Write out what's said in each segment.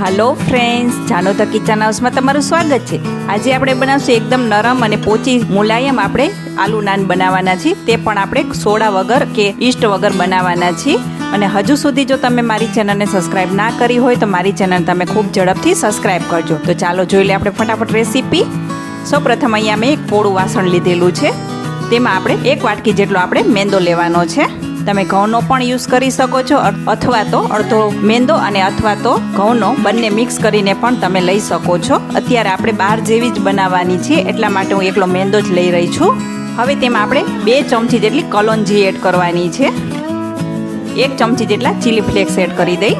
Hello friends, जानो तो kitchen house में तमारुं स्वागत है। आज आपणे बनावशुं एकदम नरम अने पोची मुलायम आपणे आलू नान बनाववाना छीए। ते पण आपणे सोडा वगर के ईस्ट वगर बनाववाना छीए। अने हजू सुधी जो तमे मारी चेनल ने सब्सक्राइब ना करी होय तो मारी चेनल तमे खूब झड़पथी सब्सक्राइब करजो। तो चालो जोई ले आपणे फटाफट रेसिपी। सौप्रथम अहींया मैं एक पोळुं वासण लीधेलुं छे। तेमां आपणे 1 वाटकी जेटलो आपणे मेंदो लेवानो छे। તમે ઘઉંનો પણ યુઝ કરી શકો છો અથવા તો અડધો મેંદો અને અથવા તો ઘઉંનો બંને મિક્સ કરીને પણ તમે લઈ શકો છો। અત્યારે આપણે બહાર જેવી જ બનાવવાની છે એટલા માટે હું એકલો મેંદો જ લઈ રહી છું। હવે તેમાં આપણે 2 ચમચી જેટલી કલોંજી એડ કરવાની છે। 1 ચમચી જેટલા ચીલી ફ્લેક્સ એડ કરી દઈ।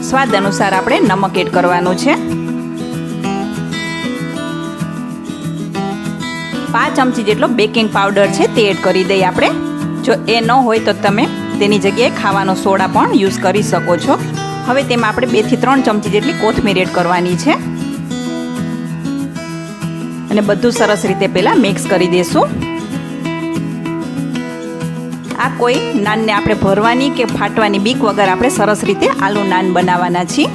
સ્વાદ અનુસાર આપણે નમક એડ કરવાનું છે। 5 ચમચી જેટલો બેકિંગ પાવડર છે તે એડ કરી દઈ આપણે। जो ए न होय तो तमे तेनी जग्याए खावानो सोडा पण यूज करी सको छो। हवे तेमां आपणे 2 થી 3 चमची जेटली कोथमीर एड करवानी छे अने बधुं सरस रीते पहेला मिक्स करी देशुं। आ कोई नान ने आपणे भरवानी के फाटवानी बीक वगर आपणे सरस रीते आलू नान बनाववाना छीए।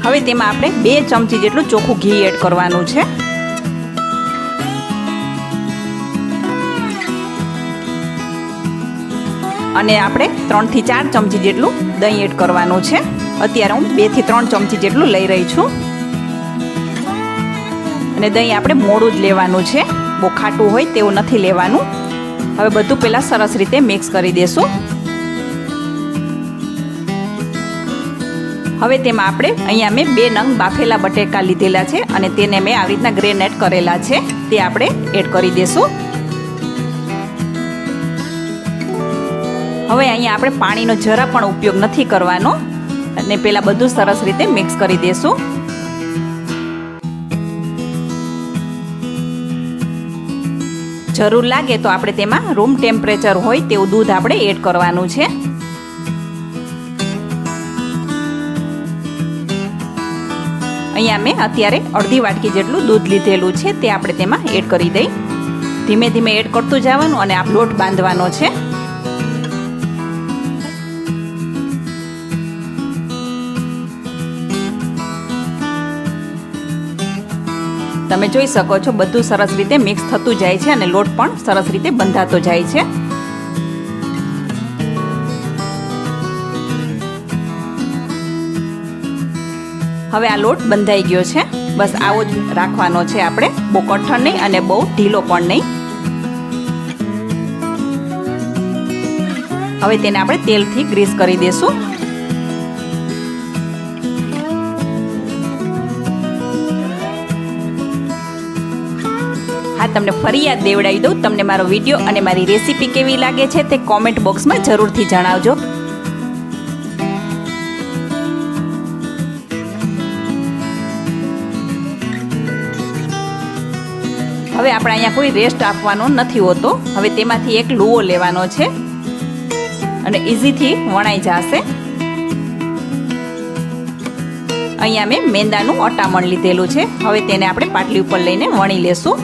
हवे तेमां आपणे 2 चमची जेटલું ચોખ્ખું ઘી એડ કરવાનું છે। અને આપણે 3 થી 4 ચમચી જેટલું દહીં એડ કરવાનું છે। અત્યારે હું 2 થી 3 ચમચી જેટલું લઈ રહી છું। અને દહીં આપણે મોડું જ લેવાનું છે, બહુ ખાટું હોય તેવું નથી લેવાનું। હવે બધું પહેલા સરસ રીતે મિક્સ કરી દેશું। હવે તેમાં આપણે અહીંયા મેં 2 નંગ બાફેલા બટેકા લીધેલા છે અને તેને મેં આવી રીતના ગ્રેનેડ કરેલા છે, તે આપણે એડ કરી દેશું। હવે અહીંયા આપણે પાણીનો જરા પણ ઉપયોગ નથી કરવાનો અને પહેલા બધું સરસ રીતે મિક્સ કરી દેશું। જરૂર લાગે તો આપણે તેમાં રૂમ ટેમ્પરેચર હોય તેવું દૂધ આપણે એડ કરવાનું છે। અહીંયા મેં અત્યારે અડધી વાટકી જેટલું દૂધ લીધેલું છે તે આપણે તેમાં એડ કરી દઈ। ધીમે ધીમે એડ કરતું જવાનું અને આ લોટ બાંધવાનો છે। તમે જોઈ શકો છો બધું સરસ રીતે મિક્સ થતું જાય છે અને લોટ પણ સરસ રીતે બંધાતો જાય છે। હવે આ લોટ બંધાઈ ગયો છે, બસ આવો જ રાખવાનો છે આપણે, બહુ કઠણ નહીં અને બહુ ઢીલો પણ નહીં। હવે તેને આપણે તેલથી ગ્રીસ કરી દેશું। હા, તમને ફરી યાદ દેવડાવી દઉં, તમને મારો વિડીયો અને મારી રેસીપી કેવી લાગે છે તે કોમેન્ટ બોક્સમાં જરૂરથી જણાવજો। હવે આપણે અહીંયા કોઈ રેસ્ટ આપવાનો નથી હોતો। હવે તેમાંથી એક લુઓ લેવાનો છે અને ઇઝીથી વણાઈ જશે। અહીંયા મેં મેંદાનું અટામણ લીધેલું છે। હવે તેને આપણે પાટલી ઉપર લઈને વણી લેશું।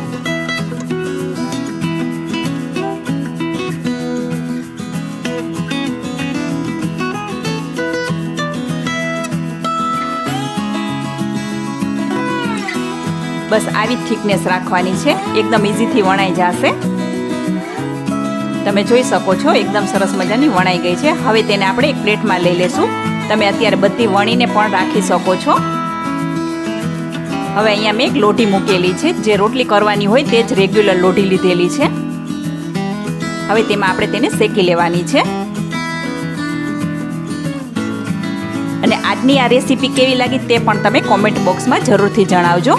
બસ આવી થિકનેસ રાખવાની છે, એકદમ ઇઝીથી વણાઈ જશે। તમે જોઈ શકો છો એકદમ સરસ મજાની વણાઈ ગઈ છે। હવે તેને આપણે એક પ્લેટમાં લઈ લેશું। તમે અત્યારે બધી વણીને પણ રાખી શકો છો। હવે અહીંયા મેં એક લોઢી મૂકેલી છે, જે રોટલી કરવાની હોય તે જ રેગ્યુલર લોઢી લીધેલી છે। હવે તેમાં આપણે તેને શેકી લેવાની છે। અને આજની આ રેસીપી કેવી લાગી તે પણ તમે કોમેન્ટ બોક્સમાં જરૂરથી જણાવજો।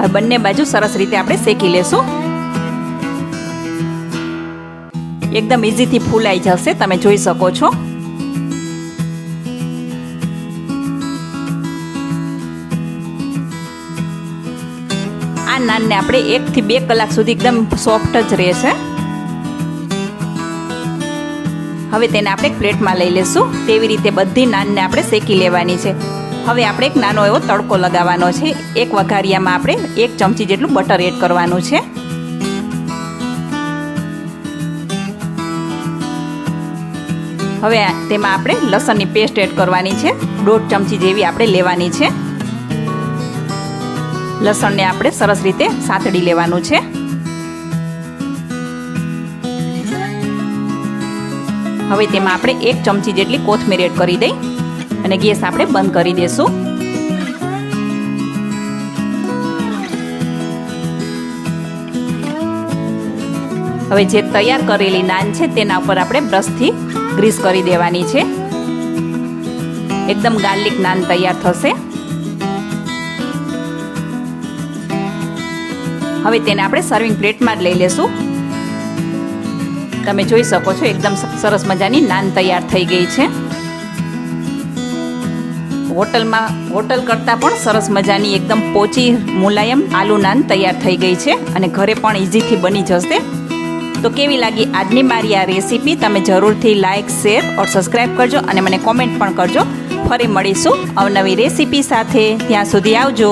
હવે બંને બાજુ સરસ રીતે આપણે શેકી લેશું। એકદમ ઇઝીથી ફૂલાઈ જશે, તમે જોઈ શકો છો। આ નાનને આપણે 1 થી 2 કલાક સુધી એકદમ સોફ્ટ જ રહેશે। હવે તેને આપણે એક પ્લેટમાં લઈ લેશું। તેવી રીતે બધી નાનને આપણે શેકી લેવાની છે। હવે આપણે એક નાનો એવો તડકો લગાવવાનો છે। એક વઘારિયામાં આપણે 1 ચમચી જેટલું બટર એડ કરવાનું છે। હવે તેમાં આપણે લસણની પેસ્ટ એડ કરવાની છે. 1/2 ચમચી જેવી આપણે લેવાની છે. લસણને આપણે સરસ રીતે સાતડી લેવાનું છે. હવે તેમાં આપણે 1 ચમચી જેટલી કોથમીર એડ કરી દઈ અને ગેસ આપણે બંધ કરી દઈશું. હવે જે તૈયાર કરેલી નાન છે તેના ઉપર આપણે બ્રશથી ગ્રીસ કરી દેવાની છે. એકદમ ગાર્લિક નાન તૈયાર થશે. હવે તેને આપણે સર્વિંગ પ્લેટમાં જ લઈ લેશું. તમે જોઈ શકો છો એકદમ સરસ મજાની નાન તૈયાર થઈ ગઈ છે. હોટલ કરતાં પણ સરસ મજાની એકદમ પોચી મુલાયમ આલુ નાન તૈયાર થઈ ગઈ છે અને ઘરે પણ ઇઝીથી બની જશે. તો કેવી લાગી આજની મારી આ રેસીપી? તમે જરૂરથી લાઇક, શેર ઓર સબસ્ક્રાઈબ કરજો અને મને કોમેન્ટ પણ કરજો. ફરી મળીશું અવનવી રેસીપી સાથે. ત્યાં સુધી આવજો.